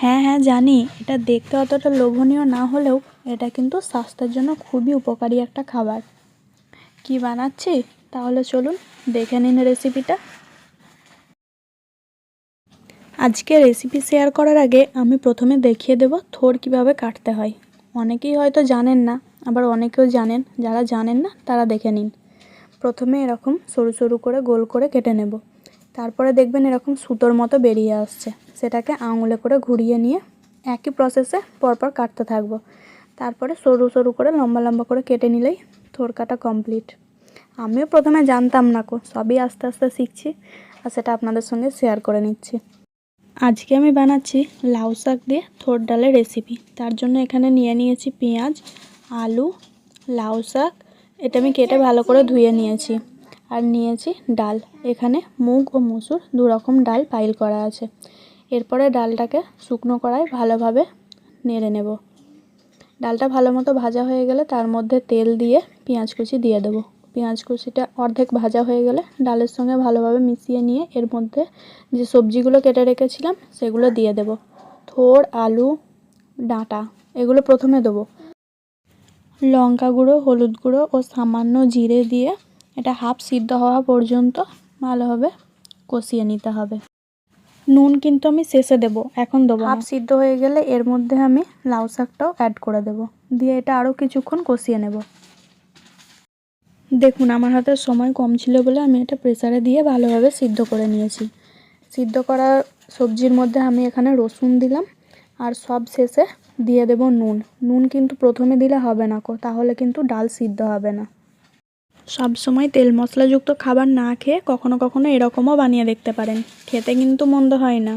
হ্যাঁ হ্যাঁ জানি, এটা দেখতে অতটা লোভনীয় না হলেও এটা কিন্তু স্বাস্থ্যের জন্য খুবই উপকারী একটা খাবার। কি বানাচ্ছি তাহলে চলুন দেখে নিন রেসিপিটা। আজকে রেসিপি শেয়ার করার আগে আমি প্রথমে দেখিয়ে দেব থোড় কিভাবে কাটতে হয়। অনেকেই হয়তো জানেন না, আবার অনেকেও জানেন। যারা জানেন না তারা দেখে নিন। প্রথমে এরকম সরু সরু করে গোল করে কেটে নেব। তারপরে দেখবেন এরকম সুতোর মতো বেরিয়ে আসছে, সেটাকে আঙুলে করে ঘুরিয়ে নিয়ে একই প্রসেসে পরপর কাটতে থাকবো। তারপরে সরু সরু করে লম্বা লম্বা করে কেটে নিলেই থোড় কাটা কমপ্লিট। আমিও প্রথমে জানতাম না সবই আস্তে আস্তে শিখছি, আর সেটা আপনাদের সঙ্গে শেয়ার করে নিচ্ছি। আজকে আমি বানাচ্ছি লাউ শাক দিয়ে থোড় ডালের রেসিপি। তার জন্য এখানে নিয়ে নিয়েছি পেঁয়াজ, আলু, লাউ শাক, এটা আমি কেটে ভালো করে ধুয়ে নিয়েছি। আর নিয়েছি ডাল, এখানে মুগ ও মসুর দু রকম ডাল পাইল করা আছে। এরপরে ডালটাকে শুকনো কড়ায় ভালোভাবে নেড়ে নেব। ডালটা ভালো মতো ভাজা হয়ে গেলে তার মধ্যে তেল দিয়ে পেঁয়াজ কুচি দিয়ে দেবো। পেঁয়াজ কুচিটা অর্ধেক ভাজা হয়ে গেলে ডালের সঙ্গে ভালোভাবে মিশিয়ে নিয়ে এর মধ্যে যে সবজিগুলো কেটে রেখেছিলাম সেগুলো দিয়ে দেব। থোড়, আলু, ডাঁটা এগুলো প্রথমে দেবো। লঙ্কা গুঁড়ো, হলুদ গুঁড়ো ও সামান্য জিরে দিয়ে এটা হাফ সিদ্ধ হওয়া পর্যন্ত ভালোভাবে কষিয়ে নিতে হবে। নুন কিন্তু আমি শেষে দেব, এখন দেবো। হাফ সিদ্ধ হয়ে গেলে এর মধ্যে আমি লাউ শাকটাও অ্যাড করে দেব, দিয়ে এটা আরও কিছুক্ষণ কষিয়ে নেব। দেখুন আমার হাতে সময় কম ছিল বলে আমি এটা প্রেসারে দিয়ে ভালোভাবে সিদ্ধ করে নিয়েছি। সিদ্ধ করা সবজির মধ্যে আমি এখানে রসুন দিলাম, আর সব শেষে দিয়ে দেব নুন। নুন কিন্তু প্রথমে দিলে হবে না, তাহলে কিন্তু ডাল সিদ্ধ হবে না। সব সময় তেল মশলাযুক্ত খাবার না খেয়ে কখনো কখনো এরকমও বানিয়ে দেখতে পারেন, খেতে কিন্তু মন্দ হয় না।